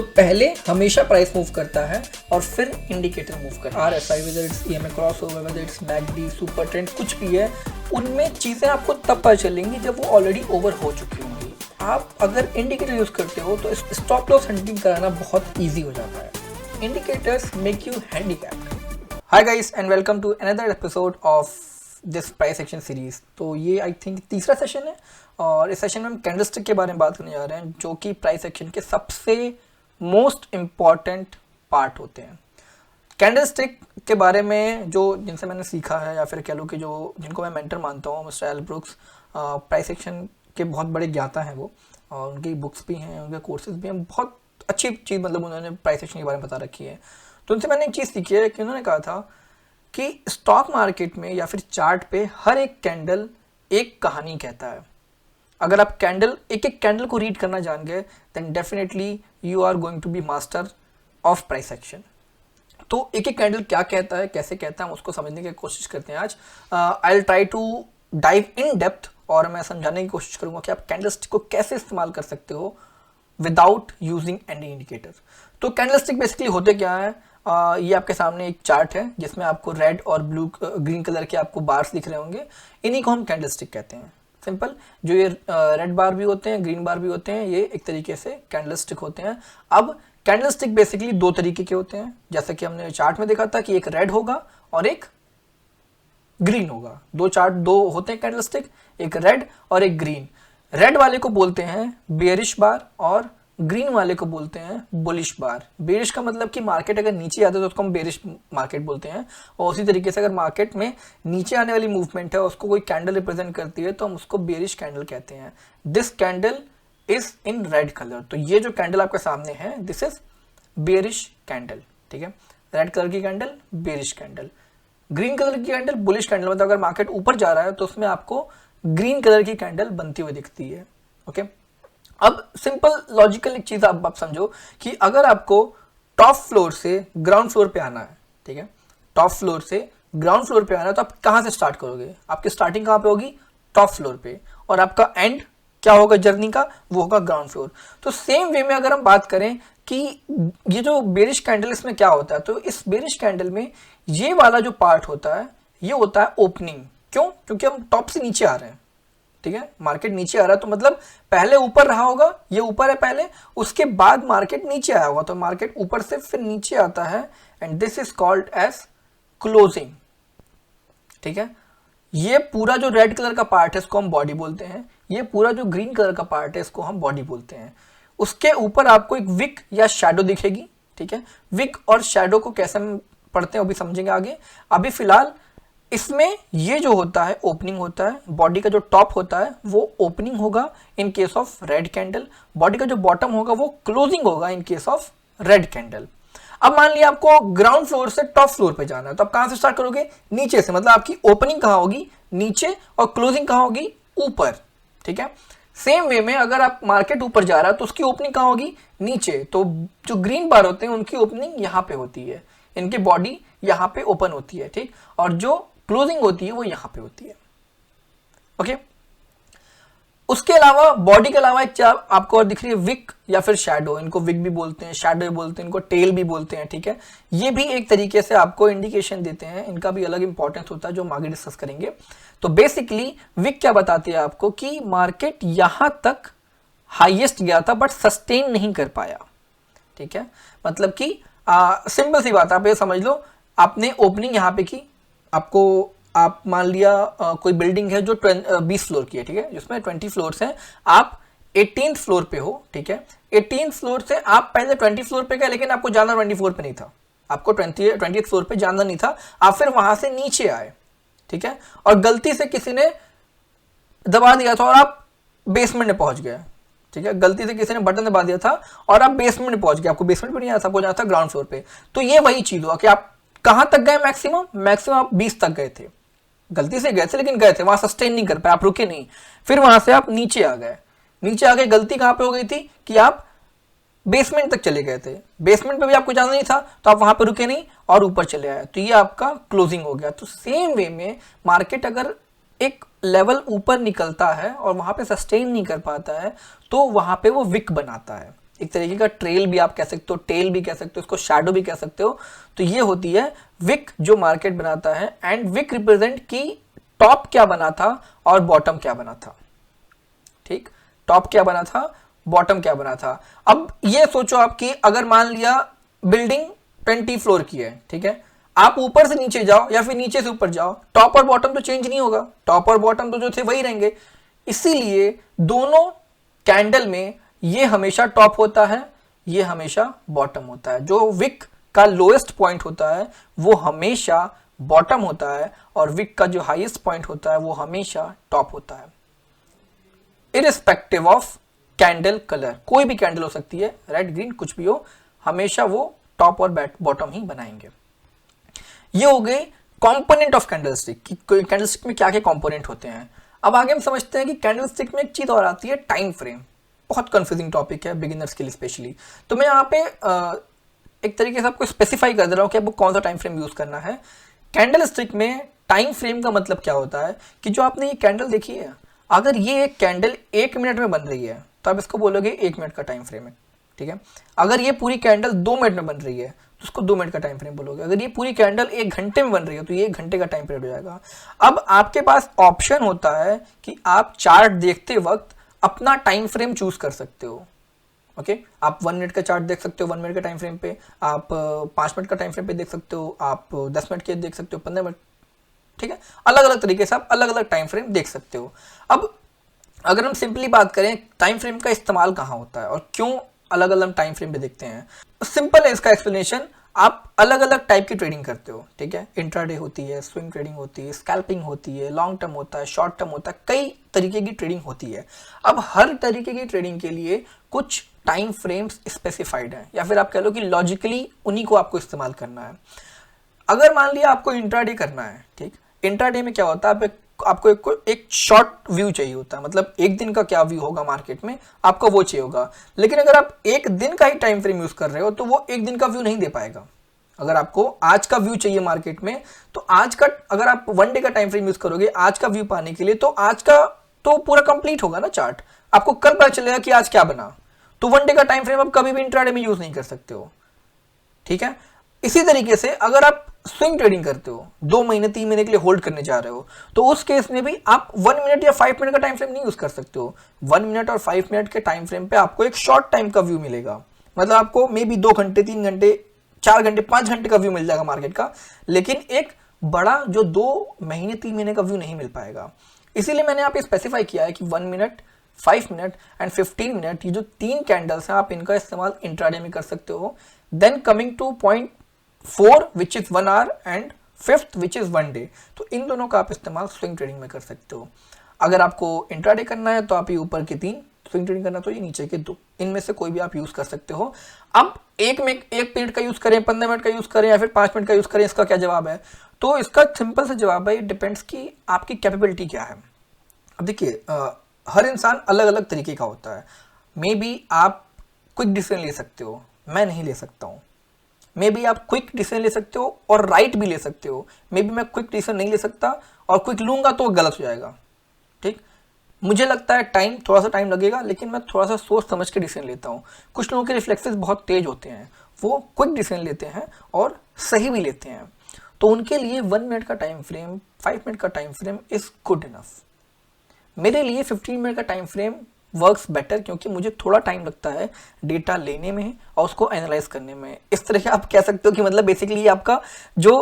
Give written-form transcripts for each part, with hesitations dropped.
तो पहले हमेशा प्राइस मूव करता है और फिर इंडिकेटर मूव करता है। RSI whether it's EMA crossover, whether it's MACD, super trend, कुछ भी है, उनमें चीज़ें आपको तब पता चलेंगी जब वो ऑलरेडी ओवर हो चुकी होंगी। आप अगर इंडिकेटर यूज़ करते हो तो स्टॉप लॉस हंटिंग कराना बहुत ईजी हो जाता है। Indicators make you handicapped. Hi guys and welcome to another episode of this price action series. तो ये आई थिंक तीसरा सेशन है और इस सेशन में हम कैंडलस्टिक के बारे में बात करने जा रहे हैं, जो कि प्राइस एक्शन के सबसे मोस्ट इम्पॉर्टेंट पार्ट होते हैं। कैंडलस्टिक के बारे में जो जिनसे मैंने सीखा है, या फिर कह लो कि जो जिनको मैं मेंटर मानता हूँ, mister L brooks, price action के बहुत बड़े ज्ञाता हैं वो, और उनकी बुक्स भी हैं, उनके कोर्सेज भी हैं। बहुत अच्छी चीज़ मतलब उन्होंने प्राइस एक्शन के बारे में बता रखी है। तो उनसे मैंने एक चीज़ सीखी है कि उन्होंने कहा था कि स्टॉक मार्केट में या फिर चार्ट पे हर एक कैंडल एक कहानी कहता है। अगर आप एक एक कैंडल को रीड करना जान गए, then definitely you are going to be master of price action. तो एक एक कैंडल क्या कहता है, कैसे कहता है, हम उसको समझने की कोशिश करते हैं आज। I will try to dive in depth, और मैं समझाने की कोशिश करूंगा कि आप कैंडलस्टिक को कैसे इस्तेमाल कर सकते हो विदाउट यूजिंग एनी इंडिकेटर। तो कैंडलस्टिक बेसिकली होते क्या है, ये आपके सामने एक चार्ट है जिसमें आपको रेड और ग्रीन कलर के आपको बार्स दिख रहे होंगे। इन्हीं को हम कैंडलस्टिक कहते हैं। सिंपल, जो ये रेड बार भी होते हैं, ग्रीन बार भी होते हैं, ये एक तरीके से कैंडलस्टिक होते हैं। अब कैंडलस्टिक बेसिकली दो तरीके के होते हैं, जैसा कि हमने चार्ट में देखा था कि एक रेड होगा और एक ग्रीन होगा। दो होते हैं कैंडलस्टिक, एक रेड और एक ग्रीन। रेड वाले को बोलते हैं बेयरिश बार और ग्रीन वाले को बोलते हैं बुलिश बार। बेयरिश का मतलब कि मार्केट अगर नीचे आता है तो उसको हम बेयरिश मार्केट बोलते हैं, और उसी तरीके से अगर मार्केट में नीचे आने वाली मूवमेंट है, उसको कोई कैंडल रिप्रेजेंट करती है, तो हम उसको बेयरिश कैंडल कहते हैं। This candle is in red colour. तो ये जो कैंडल आपके सामने है, दिस इज बेयरिश कैंडल। ठीक है, रेड कलर की candle bearish candle, green colour की कैंडल बुलिश कैंडल। मतलब अगर मार्केट ऊपर जा रहा है तो उसमें आपको ग्रीन कलर की कैंडल बनती हुई दिखती है। ओके, अब सिंपल लॉजिकल एक चीज आप समझो कि अगर आपको टॉप फ्लोर से ग्राउंड फ्लोर पे आना है, ठीक है, टॉप फ्लोर से ग्राउंड फ्लोर पे आना है, तो आप कहां से स्टार्ट करोगे? आपकी स्टार्टिंग कहां पे होगी? टॉप फ्लोर पे, और आपका एंड क्या होगा जर्नी का? वो होगा ग्राउंड फ्लोर। तो सेम वे में अगर हम बात करें कि ये जो बेरिश कैंडल, इसमें क्या होता है, तो इस बेरिश कैंडल में ये वाला जो पार्ट होता है, ये होता है ओपनिंग। क्यों? क्योंकि हम टॉप से नीचे आ रहे हैं। ठीक है, मार्केट नीचे आ रहा है, तो मतलब पहले ऊपर रहा होगा, ये ऊपर है पहले, उसके बाद मार्केट नीचे आया होगा, तो मार्केट ऊपर से फिर नीचे आता है, and this is called as closing. ठीक है, ये पूरा जो रेड कलर का पार्ट है इसको हम बॉडी बोलते हैं, ये पूरा जो ग्रीन कलर का पार्ट है इसको हम बॉडी बोलते हैं। उसके ऊपर आपको एक विक या शैडो दिखेगी। ठीक है, विक और शैडो को कैसे हम पढ़ते हैं वो भी समझेंगे आगे। अभी फिलहाल इसमें ये जो होता है ओपनिंग होता है, बॉडी का जो टॉप होता है वो ओपनिंग होगा in case of red candle, body का जो बॉटम होगा वो क्लोजिंग होगा in case of red candle. अब मान लिया आपको ग्राउंड फ्लोर से टॉप फ्लोर पे जाना है, तो आप कहां से स्टार्ट करोगे? नीचे से। मतलब आपकी ओपनिंग कहां होगी? नीचे, और क्लोजिंग कहां होगी? ऊपर। ठीक है, सेम वे में अगर आप मार्केट ऊपर जा रहा है तो उसकी ओपनिंग कहां होगी? नीचे। तो जो ग्रीन बार होते हैं उनकी ओपनिंग यहां पे होती है, इनकी बॉडी यहां पे ओपन होती है। ठीक, और जो क्लोजिंग होती है वो यहां पे होती है। ओके, उसके अलावा बॉडी के अलावा एक आपको और दिख रही है विक या फिर शैडो। इनको विक भी बोलते हैं, शैडो भी बोलते हैं, इनको टेल भी बोलते हैं। ठीक है, ये भी एक तरीके से आपको इंडिकेशन देते हैं, इनका भी अलग इंपॉर्टेंस होता है जो हम आगे डिस्कस करेंगे। तो बेसिकली विक क्या बताती है आपको कि मार्केट यहां तक हाईएस्ट गया था बट सस्टेन नहीं कर पाया। ठीक है, मतलब कि सिंपल सी बात, आप ये समझ लो, आपने ओपनिंग यहां पे की, आपको आप मान लिया कोई बिल्डिंग है जो 20 फ्लोर की है, ठीक है, जिसमें 20 फ्लोर्स हैं, आप 18th फ्लोर पे हो। ठीक है, 18th फ्लोर से आप पहले 20 फ्लोर पे गए, लेकिन आपको जाना 24 पे नहीं था, आपको 20th फ्लोर पे जाना नहीं था, आप फिर वहां से नीचे आए। ठीक है, और गलती से किसी ने दबा दिया था और आप बेसमेंट में पहुंच गए। ठीक है, गलती से किसी ने बटन दबा दिया था और आप बेसमेंट में पहुंच गए, आपको बेसमेंट पे नहीं आया था, आपको जाना था ग्राउंड फ्लोर पे। तो ये वही चीज हुआ कि आप कहां तक गए? मैक्सिमम आप 20 तक गए थे, गलती से गए थे लेकिन गए थे, वहां सस्टेन नहीं कर पाए, आप रुके नहीं, फिर वहां से आप नीचे आ गए। गलती कहां पे हो गई थी कि आप बेसमेंट तक चले गए थे, बेसमेंट पे भी आपको जाना नहीं था तो आप वहां पे रुके नहीं और ऊपर चले आए, तो ये आपका क्लोजिंग हो गया। तो सेम वे में मार्केट अगर एक लेवल ऊपर निकलता है और वहां पे सस्टेन नहीं कर पाता है तो वहां पे वो विक बनाता है। एक तरीके का ट्रेल भी आप कह सकते हो, टेल भी कह सकते हो, इसको शैडो भी कह सकते हो। तो ये होती है विक जो मार्केट बनाता है, एंड विक रिप्रेजेंट की टॉप क्या बना था और बॉटम क्या बना था। ठीक, टॉप क्या बना था, बॉटम क्या बना था। अब ये सोचो आपकी, अगर मान लिया बिल्डिंग 20 फ्लोर की है, ठीक है, आप ऊपर से नीचे जाओ या फिर नीचे से ऊपर जाओ, टॉप और बॉटम तो चेंज नहीं होगा, टॉप और बॉटम तो जो थे वही रहेंगे। इसीलिए दोनों कैंडल में ये हमेशा टॉप होता है, ये हमेशा बॉटम होता है। जो विक का लोएस्ट पॉइंट होता है वो हमेशा बॉटम होता है, और विक का जो हाईएस्ट पॉइंट होता है वो हमेशा टॉप होता है, इरिस्पेक्टिव ऑफ कैंडल कलर। कोई भी कैंडल हो सकती है, रेड ग्रीन कुछ भी हो, हमेशा वो टॉप और बॉटम ही बनाएंगे। ये हो गए कंपोनेंट ऑफ कैंडलस्टिक कि कैंडलस्टिक में क्या क्या कंपोनेंट होते हैं। अब आगे हम समझते हैं कि कैंडलस्टिक में एक चीज और आती है, टाइम फ्रेम। बहुत कंफ्यूजिंग टॉपिक है बिगिनर्स के लिए स्पेशली। तो मैं यहाँ पे एक तरीके से आपको स्पेसिफाई कर दे रहा हूँ कि आपको कौन सा टाइम फ्रेम यूज करना है। कैंडलस्टिक में टाइम फ्रेम का मतलब क्या होता है कि जो आपने ये कैंडल देखी है, अगर ये एक कैंडल 1 मिनट में बन रही है तो आप इसको बोलोगे 1 मिनट का टाइम फ्रेम है, ठीक है। अगर ये पूरी कैंडल 2 मिनट में बन रही है तो उसको 2 मिनट का टाइम फ्रेम बोलोगे। अगर ये पूरी कैंडल 1 घंटे में बन रही है तो ये 1 घंटे का टाइम पीरियड हो जाएगा। अब आपके पास ऑप्शन होता है कि आप चार्ट देखते वक्त अपना टाइम फ्रेम चूज कर सकते हो। ओके, आप 1 मिनट का चार्ट देख सकते हो 1 मिनट के टाइम फ्रेम पे, आप 5 मिनट का टाइम फ्रेम पे देख सकते हो, आप 10 मिनट के देख सकते हो, 15 मिनट, ठीक है। अलग अलग तरीके से आप अलग अलग टाइम फ्रेम देख सकते हो। अब अगर हम सिंपली बात करें टाइम फ्रेम का इस्तेमाल कहाँ होता है और क्यों अलग अलग टाइम फ्रेम पे देखते हैं, सिंपल है इसका एक्सप्लेनेशन। आप अलग अलग टाइप की ट्रेडिंग करते हो, ठीक है। इंट्राडे होती है, स्विंग ट्रेडिंग होती है, स्कैल्पिंग होती है, लॉन्ग टर्म होता है, शॉर्ट टर्म होता है, कई तरीके की ट्रेडिंग होती है। अब हर तरीके की ट्रेडिंग के लिए कुछ टाइम फ्रेम्स स्पेसिफाइड है, या फिर आप कह लो कि लॉजिकली उन्हीं को आपको इस्तेमाल करना है। अगर मान लिया आपको इंट्राडे करना है, ठीक, इंट्राडे में क्या होता है, आपको एक शॉर्ट व्यू चाहिए होता है, मतलब एक दिन का क्या व्यू होगा मार्केट में आपको वो चाहिए होगा। लेकिन अगर आप एक दिन का ही टाइम फ्रेम यूज कर रहे हो तो वो एक दिन का व्यू नहीं दे पाएगा। अगर आपको आज का व्यू चाहिए मार्केट में तो आज का, अगर आप 1 डे का टाइम फ्रेम यूज करोगे आज का व्यू पाने के लिए, तो आज का तो पूरा कंप्लीट होगा ना चार्ट, आपको कल पता चलेगा कि आज क्या बना। तो 1 डे का टाइम फ्रेम आप कभी भी इंट्राडे में यूज नहीं कर सकते हो, ठीक है। इसी तरीके से अगर आप स्विंग ट्रेडिंग करते हो, 2 महीने 3 महीने के लिए होल्ड करने जा रहे हो, तो उस केस में भी आप 1 मिनट या 5 मिनट का टाइम फ्रेम नहीं यूज कर सकते हो। 1 मिनट और 5 मिनट के टाइम फ्रेम पे आपको एक शॉर्ट टाइम का व्यू मिलेगा, मतलब आपको मे बी 2 घंटे 3 घंटे 4 घंटे 5 घंटे का व्यू मिल जाएगा मार्केट का, लेकिन एक बड़ा जो 2 महीने 3 महीने का व्यू नहीं मिल पाएगा। इसीलिए मैंने यहाँ पे स्पेसिफाई किया है कि 1 मिनट 5 मिनट एंड 15 मिनट, ये जो 3 कैंडल्स हैं आप इनका इस्तेमाल इंट्राडे में कर सकते हो। Then coming to point 4 which is 1 hour and 5th which is 1 day, तो इन दोनों का आप इस्तेमाल स्विंग ट्रेडिंग में कर सकते हो। अगर आपको इंट्राडे करना है तो आप ये ऊपर के 3, स्विंग ट्रेडिंग करना तो ये नीचे के 2, इनमें से कोई भी आप यूज कर सकते हो। अब 1 मिनट का यूज करें, 15 मिनट का यूज करें या फिर 5 मिनट का यूज करें, इसका क्या जवाब है? तो इसका सिंपल सा जवाब है, डिपेंड्स कि आपकी कैपेबिलिटी क्या है। अब देखिए हर इंसान अलग अलग तरीके का होता है। मे बी आप क्विक डिसीजन ले सकते हो, मैं नहीं ले सकता हूँ। मे बी आप क्विक डिसीजन ले सकते हो और राइट भी ले सकते हो, मे बी मैं क्विक डिसीजन नहीं ले सकता और क्विक लूंगा तो गलत हो जाएगा, ठीक। मुझे लगता है थोड़ा सा टाइम लगेगा, लेकिन मैं थोड़ा सा सोच समझ के डिसीजन लेता हूँ। कुछ लोगों के रिफ्लेक्सेस बहुत तेज होते हैं, वो क्विक डिसीजन लेते हैं और सही भी लेते हैं, तो उनके लिए 1 मिनट का टाइम फ्रेम, 5 मिनट का time frame is good enough. मेरे लिए 15 मिनट का टाइम फ्रेम वर्क्स बेटर, क्योंकि मुझे थोड़ा टाइम लगता है डेटा लेने में और उसको एनालाइज करने में। इस तरह से आप कह सकते हो कि मतलब बेसिकली आपका जो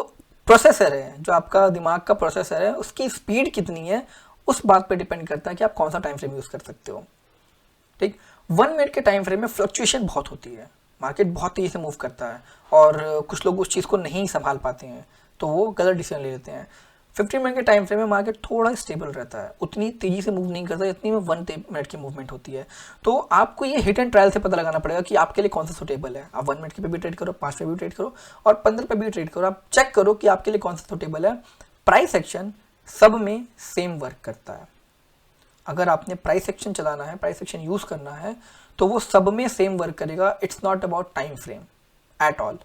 प्रोसेसर है, जो आपका दिमाग का प्रोसेसर है, उसकी स्पीड कितनी है उस बात पे डिपेंड करता है कि आप कौन सा टाइम फ्रेम यूज कर सकते हो, ठीक। 1 मिनट के टाइम फ्रेम में फ्लक्चुएशन बहुत होती है, मार्केट बहुत तेजी से मूव करता है और कुछ लोग उस चीज़ को नहीं संभाल पाते हैं तो वो गलत डिसीजन ले लेते हैं। 15 मिनट के टाइम फ्रेम में मार्केट थोड़ा स्टेबल रहता है, उतनी तेजी से मूव नहीं करता जितनी में 1 मिनट की मूवमेंट होती है। तो आपको ये हिट एंड ट्रायल से पता लगाना पड़ेगा कि आपके लिए कौन सा सुटेबल है। आप 1 मिनट के पे भी ट्रेड करो, 5 पे भी ट्रेड करो और 15 पे भी ट्रेड करो, आप चेक करो कि आपके लिए कौन सा सुटेबल है। प्राइस एक्शन सब में सेम वर्क करता है। अगर आपने प्राइस एक्शन चलाना है, प्राइस एक्शन यूज करना है, तो वो सब में सेम वर्क करेगा। It's not about time frame at all.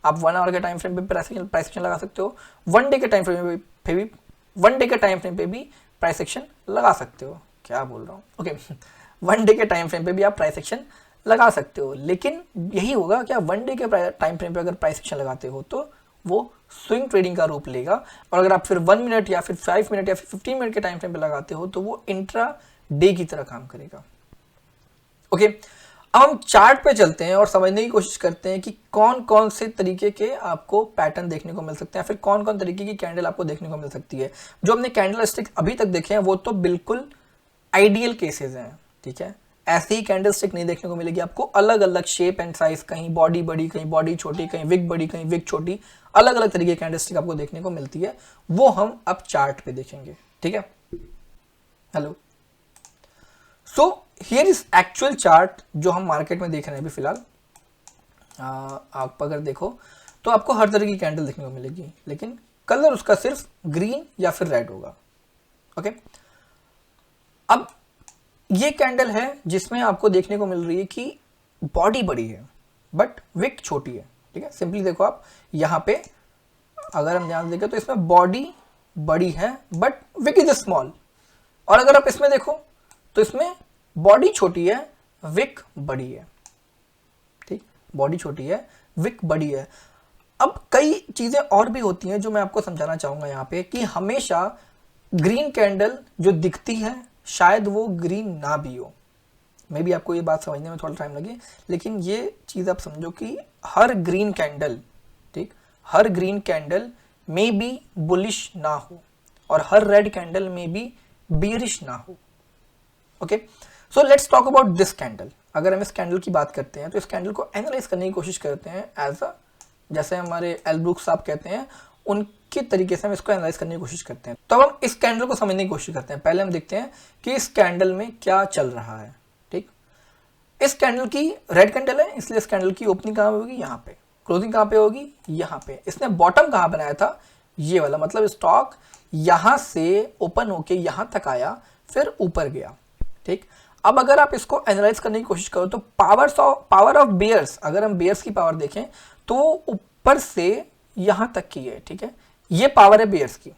आप 1 आवर के टाइम फ्रेम पे प्राइस एक्शन लगा सकते हो, 1 डे के टाइम फ्रेम पे भी 1 डे के टाइम फ्रेम पे भी प्राइस एक्शन लगा सकते हो। क्या बोल रहा हूँ, ओके 1 डे के टाइम फ्रेम पे भी आप प्राइस एक्शन लगा सकते हो, लेकिन यही होगा कि आप 1 डे के टाइम फ्रेम पे अगर प्राइस एक्शन लगाते हो तो वो स्विंग ट्रेडिंग का रूप लेगा, और अगर आप फिर 1 मिनट या फिर 5 मिनट या फिर 15 मिनट के टाइम फ्रेम पे लगाते हो तो वो इंट्रा डे की तरह काम करेगा। ओके, अब हम चार्ट पे चलते हैं और समझने की कोशिश करते हैं कि कौन कौन से तरीके के आपको पैटर्न देखने को मिल सकते हैं, फिर कौन कौन तरीके की कैंडल आपको देखने को मिल सकती है। जो हमने कैंडल स्टिक अभी तक देखे हैं वो तो बिल्कुल आइडियल केसेस हैं, ठीक है। ऐसी ही कैंडल स्टिक नहीं देखने को मिलेगी आपको, अलग अलग शेप एंड साइज, कहीं बॉडी बड़ी, कहीं बॉडी छोटी, कहीं विग बड़ी, कहीं विग छोटी, अलग अलग तरीके की कैंडल स्टिक आपको देखने को मिलती है। वो हम अब चार्ट पे देखेंगे, ठीक है। Hello, so here is actual chart जो हम मार्केट में देख रहे हैं अभी फिलहाल। आप अगर देखो तो आपको हर तरह की कैंडल देखने को मिलेगी, लेकिन कलर उसका सिर्फ ग्रीन या फिर रेड होगा। ओके, अब ये कैंडल है जिसमें आपको देखने को मिल रही है कि बॉडी बड़ी है बट विक छोटी है, ठीक है। सिंपली देखो आप यहां पे अगर हम ध्यान देखें तो इसमें बॉडी बड़ी है बट विक इज स्मॉल, और अगर आप इसमें देखो तो इसमें बॉडी छोटी है, विक बड़ी है, ठीक। बॉडी छोटी है, विक बड़ी है। अब कई चीजें और भी होती हैं जो मैं आपको समझाना चाहूंगा यहाँ पे, कि हमेशा ग्रीन कैंडल जो दिखती है शायद वो ग्रीन ना भी हो। मे बी आपको ये बात समझने में थोड़ा टाइम लगे, लेकिन ये चीज आप समझो कि हर ग्रीन कैंडल, ठीक, हर green candle may be bullish ना हो और हर रेड कैंडल में भी बेरिश ना हो। Okay, so let's talk about this candle. अगर हम इस कैंडल की बात करते हैं तो इस कैंडल को एनालाइज करने की कोशिश करते हैं एज अ, जैसे हमारे एल ब्रुक्स साहब कहते हैं, उनके तरीके से हम इसको एनालाइज करने की कोशिश करते हैं। तो हम इस कैंडल को समझने की कोशिश करते हैं। पहले हम देखते हैं कि इस कैंडल में क्या चल रहा है, ठीक। इस कैंडल की रेड कैंडल है, इसलिए इस कैंडल की ओपनिंग कहां पे होगी, यहाँ पे। क्लोजिंग कहां पे होगी, यहाँ पे। इसने बॉटम कहां बनाया था, ये वाला, मतलब स्टॉक यहां से ओपन होके यहां तक आया फिर ऊपर गया, ठीक। अब अगर आप इसको एनालाइज करने की कोशिश करो तो पावर ऑफ बेयर्स, अगर हम बेयर्स की पावर देखें तो ऊपर से यहां तक की है, ठीक है। ये पावर है बेयर्स की,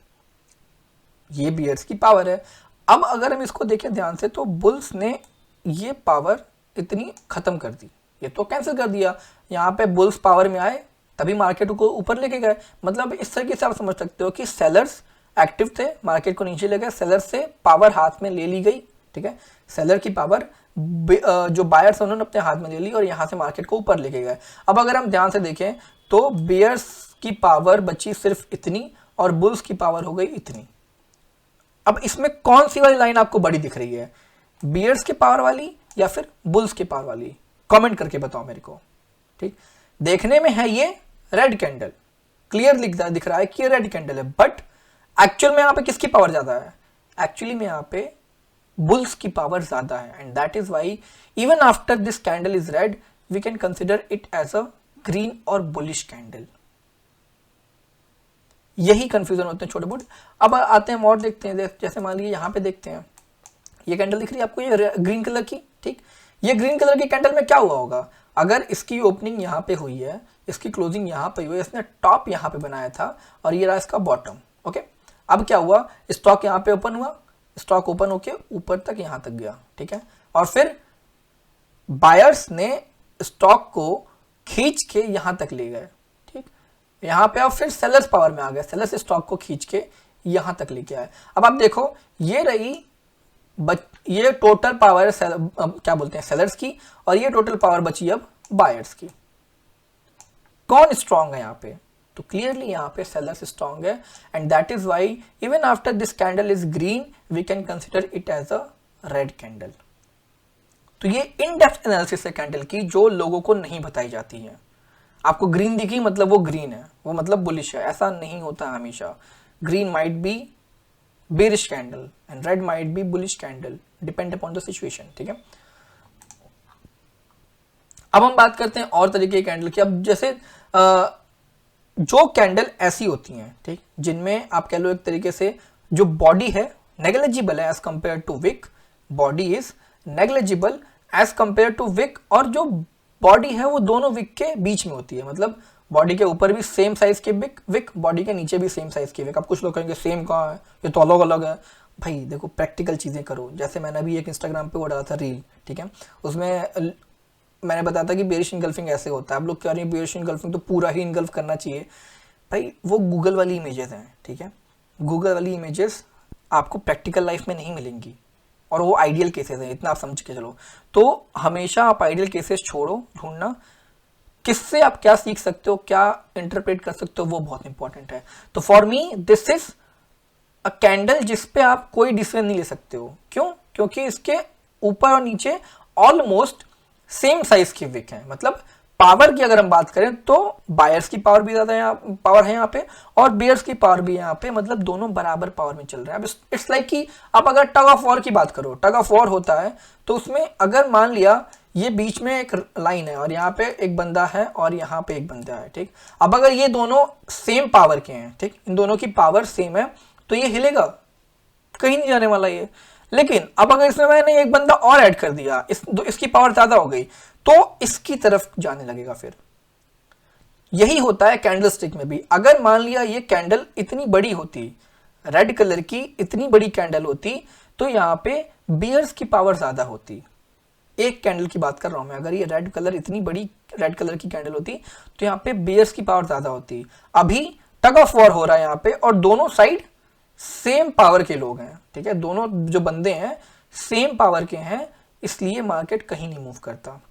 ये बेयर्स की पावर है। अब अगर हम इसको देखें ध्यान से तो बुल्स ने ये पावर इतनी खत्म कर दी, ये तो कैंसिल कर दिया। यहाँ पे बुल्स पावर में आए तभी मार्केट को ऊपर लेके गए। मतलब इस तरीके से आप समझ सकते हो कि सेलर्स एक्टिव थे, मार्केट को नीचे ले गए, सेलर्स से पावर हाथ में ले ली गई, ठीक है। सेलर की पावर जो बायर्स उन्होंने अपने हाथ में ले ली और यहां से मार्केट को ऊपर लेके गए। अब अगर हम ध्यान से देखें तो बेयर्स की पावर बची सिर्फ इतनी और बुल्स की पावर हो गई इतनी। अब इसमें कौन सी वाली लाइन आपको बड़ी दिख रही है, बेयर्स की पावर वाली या फिर बुल्स की पावर वाली? कमेंट करके बताओ मेरे को, ठीक। देखने में है ये रेड कैंडल, क्लियर दिख रहा है कि ये रेड कैंडल है, बट एक्चुअल में यहां पे किसकी पावर ज्यादा है? एक्चुअली में यहां पे बुल्स की पावर ज्यादा है, and that is why even after this candle is red we can consider it as a green और बुलिश कैंडल। यही कंफ्यूजन होते हैं छोटे मोटे। अब आते हैं और देखते हैं, जैसे मान लीजिए यहां पे देखते हैं ये कैंडल दिख रही है आपको, ये ग्रीन कलर की, ठीक। ये ग्रीन कलर की कैंडल में क्या हुआ होगा, अगर इसकी ओपनिंग यहां पे हुई है, इसकी क्लोजिंग यहां पे हुई है, इसने टॉप यहां पे बनाया था और ये रहा इसका बॉटम। ओके, अब क्या हुआ, स्टॉक यहां पे ओपन हुआ, स्टॉक ओपन होके ऊपर तक यहां तक गया, ठीक है। और फिर बायर्स ने स्टॉक को खींच के यहां तक ले गए, ठीक। यहां पे अब फिर सेलर्स पावर में आ गए, सेलर्स स्टॉक को खींच के यहां तक लेके आए। अब आप देखो ये रही ये टोटल पावर क्या बोलते हैं सेलर्स की, और ये टोटल पावर बची अब बायर्स की। कौन स्ट्रांग है यहाँ पे? तो क्लियरली यहाँ पे सेलर्स स्ट्रांग है, and that is why even after this candle is green we can consider it as a red candle. तो ये इन डेप्थ एनालिसिस है कैंडल की, जो लोगों को नहीं बताई जाती है। आपको ग्रीन दिखी मतलब वो ग्रीन है, वो मतलब बुलिश है, ऐसा नहीं होता हमेशा। Green might be bearish candle and red might be bullish candle depend upon the situation, ठीक है। अब हम बात करते हैं और तरीके के कैंडल की। अब जैसे जो कैंडल ऐसी होती हैं, ठीक, जिनमें आप कह लो एक तरीके से जो बॉडी है नेग्लिजिबल है as compare to wick, body is negligible as compare to wick, और जो बॉडी है वो दोनों विक के बीच में होती है। मतलब बॉडी के ऊपर भी सेम साइज के विक, बॉडी के नीचे भी सेम साइज के विक। अब कुछ लोग कहेंगे सेम कहाँ है, ये तो अलग अलग है। भाई देखो प्रैक्टिकल चीजें करो। जैसे मैंने अभी एक इंस्टाग्राम पे वो डाला था रील, ठीक है, उसमें मैंने बताया था कि बेयरिश इनगल्फिंग ऐसे होता है। आप लोग कह रहे हैं बेयरिश इनगल्फिंग तो पूरा ही इनगल्फ करना चाहिए। भाई वो गूगल वाली इमेजेस हैं, ठीक है, गूगल वाली इमेजेस आपको प्रैक्टिकल लाइफ में नहीं मिलेंगी और वो आइडियल केसेस हैं, इतना आप समझ के चलो। तो हमेशा आप आइडियल केसेस छोड़ो ढूंढना, किससे आप क्या सीख सकते हो, क्या इंटरप्रेट कर सकते हो, वो बहुत इंपॉर्टेंट है। तो for me this is a candle जिसपे आप कोई डिसीजन नहीं ले सकते हो। क्यों? क्योंकि इसके ऊपर और नीचे ऑलमोस्ट सेम साइज की विक है। मतलब पावर की अगर हम बात करें तो बायर्स की पावर भी ज्यादा पावर है यहाँ पे और बेयर्स की पावर भी यहाँ पे, मतलब दोनों बराबर पावर में चल रहे हैं। अब इट्स लाइक कि आप अगर टग ऑफ वॉर की बात करो, टग ऑफ वॉर होता है तो उसमें अगर मान लिया ये बीच में एक लाइन है और यहाँ पे एक बंदा है और यहाँ पे एक बंदा है, ठीक। अब अगर ये दोनों सेम पावर के हैं, ठीक, इन दोनों की पावर सेम है तो ये हिलेगा, कहीं नहीं जाने वाला ये। लेकिन अब अगर इसमें मैंने एक बंदा और ऐड कर दिया, इसकी पावर ज्यादा हो गई तो इसकी तरफ जाने लगेगा। फिर यही होता है कैंडल स्टिक में भी। अगर मान लिया ये कैंडल इतनी बड़ी होती, रेड कलर की इतनी बड़ी कैंडल होती, तो यहाँ पे बियर्स की पावर ज्यादा होती। एक कैंडल की बात कर रहा हूं मैं, अगर ये रेड कलर इतनी बड़ी रेड कलर की कैंडल होती तो यहाँ पे बियर्स की पावर ज्यादा होती। अभी टग ऑफ वॉर हो रहा है यहाँ पे और दोनों साइड सेम पावर के लोग हैं, ठीक है, दोनों जो बंदे हैं सेम पावर के हैं, इसलिए मार्केट कहीं नहीं मूव करता।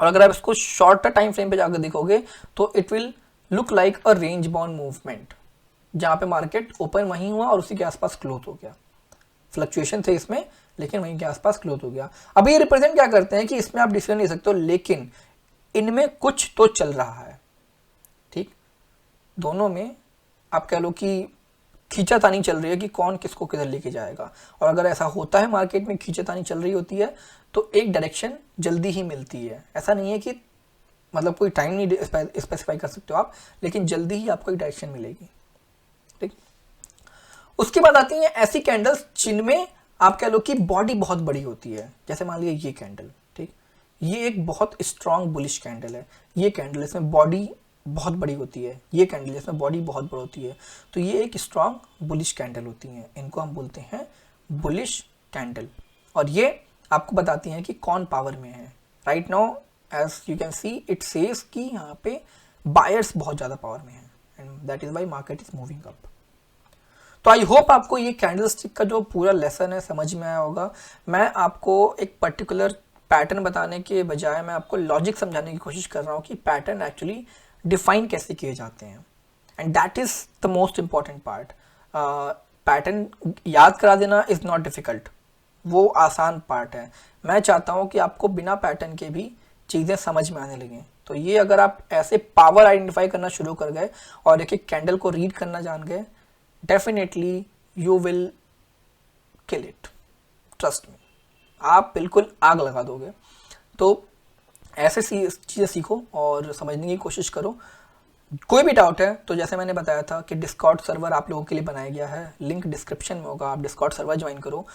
और अगर आप इसको शॉर्टर टाइम फ्रेम पे जाकर देखोगे तो it will look like a range bound movement, जहां पे मार्केट ओपन वहीं हुआ और उसी के आसपास क्लोज हो गया। फ्लक्चुएशन थे इसमें लेकिन वहीं के आसपास क्लोज हो गया। अभी ये रिप्रेजेंट क्या करते हैं कि इसमें आप डिसीजन ले सकते हो लेकिन इनमें कुछ तो चल रहा है, ठीक। दोनों में आप कह लो कि खींचातानी चल रही है कि कौन किसको किधर लेके जाएगा। और अगर ऐसा होता है मार्केट में खींचातानी चल रही होती है तो एक डायरेक्शन जल्दी ही मिलती है। ऐसा नहीं है कि मतलब कोई टाइम नहीं स्पेसिफाई कर सकते हो आप, लेकिन जल्दी ही आपको एक डायरेक्शन मिलेगी, ठीक। उसके बाद आती हैं ऐसी कैंडल्स जिनमें आप कह लो कि बॉडी बहुत बड़ी होती है। जैसे मान लिया ये कैंडल, ठीक, ये एक बहुत स्ट्रॉन्ग बुलिश कैंडल है। ये कैंडल इसमें बॉडी बहुत बड़ी होती है, ये कैंडल इसमें बॉडी बहुत बड़ी होती है, तो ये एक स्ट्रॉन्ग बुलिश कैंडल होती हैं। इनको हम बोलते हैं बुलिश कैंडल। और ये आपको बताती हैं कि कौन पावर में है। Right now as you can see it says कि यहाँ पे बायर्स बहुत ज़्यादा पावर में है and that is why market is moving up. तो आई होप आपको ये कैंडल स्टिक का जो पूरा लेसन है समझ में आया होगा। मैं आपको एक पर्टिकुलर पैटर्न बताने के बजाय मैं आपको लॉजिक समझाने की कोशिश कर रहा हूँ कि पैटर्न एक्चुअली डिफाइन कैसे किए जाते हैं and that is the most important part. Pattern याद करा देना इज नॉट डिफिकल्ट, वो आसान पार्ट है। मैं चाहता हूँ कि आपको बिना पैटर्न के भी चीज़ें समझ में आने लगें। तो ये अगर आप ऐसे पावर आइडेंटिफाई करना शुरू कर गए और एक एक कैंडल को रीड करना जान गए, definitely you will kill it, trust me, आप बिल्कुल आग लगा दोगे। तो ऐसे चीज़ें सीखो और समझने की कोशिश करो। कोई भी डाउट है तो जैसे मैंने बताया था कि डिस्कॉर्ड सर्वर आप लोगों के लिए बनाया गया है, लिंक डिस्क्रिप्शन में होगा, आप डिस्कॉर्ड सर्वर ज्वाइन करो,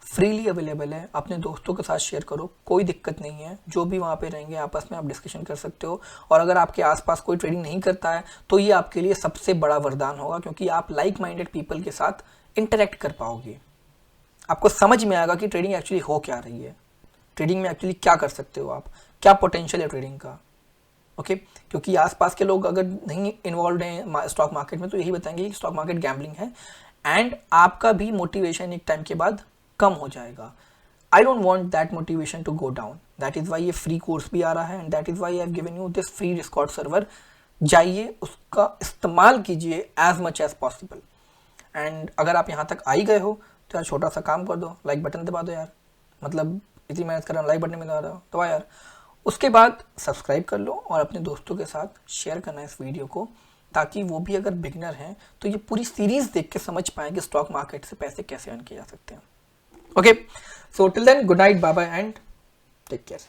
फ्रीली अवेलेबल है, अपने दोस्तों के साथ शेयर करो, कोई दिक्कत नहीं है। जो भी वहाँ पे रहेंगे आपस में आप डिस्कशन कर सकते हो। और अगर आपके आसपास कोई ट्रेडिंग नहीं करता है तो ये आपके लिए सबसे बड़ा वरदान होगा, क्योंकि आप लाइक माइंडेड पीपल के साथ इंटरेक्ट कर पाओगे। आपको समझ में आएगा कि ट्रेडिंग एक्चुअली हो क्या रही है, ट्रेडिंग में एक्चुअली क्या कर सकते हो आप, क्या पोटेंशियल है ट्रेडिंग का, ओके। क्योंकि आसपास के लोग अगर नहीं इन्वॉल्व हैं स्टॉक मार्केट में तो यही बताएंगे कि स्टॉक मार्केट गैम्बलिंग है एंड आपका भी मोटिवेशन एक टाइम के बाद कम हो जाएगा। I don't want that motivation to go down, that is why ये फ्री कोर्स भी आ रहा है and that is why I have given you this free discord server. जाइए, उसका इस्तेमाल कीजिए as much as possible. And अगर आप यहाँ तक आ ही गए हो तो यार छोटा सा काम कर दो, लाइक बटन दबा दो यार, मतलब इतनी मेहनत कर रहा हूँ, लाइक बटन में दबा दो तो यार। उसके बाद सब्सक्राइब कर लो और अपने दोस्तों के साथ शेयर करना इस वीडियो को, ताकि वो भी अगर बिगनर हैं तो ये पूरी सीरीज देख के समझ पाएं कि स्टॉक मार्केट से पैसे कैसे अर्न किए जा सकते हैं। Okay, so till then good night, bye bye and take care.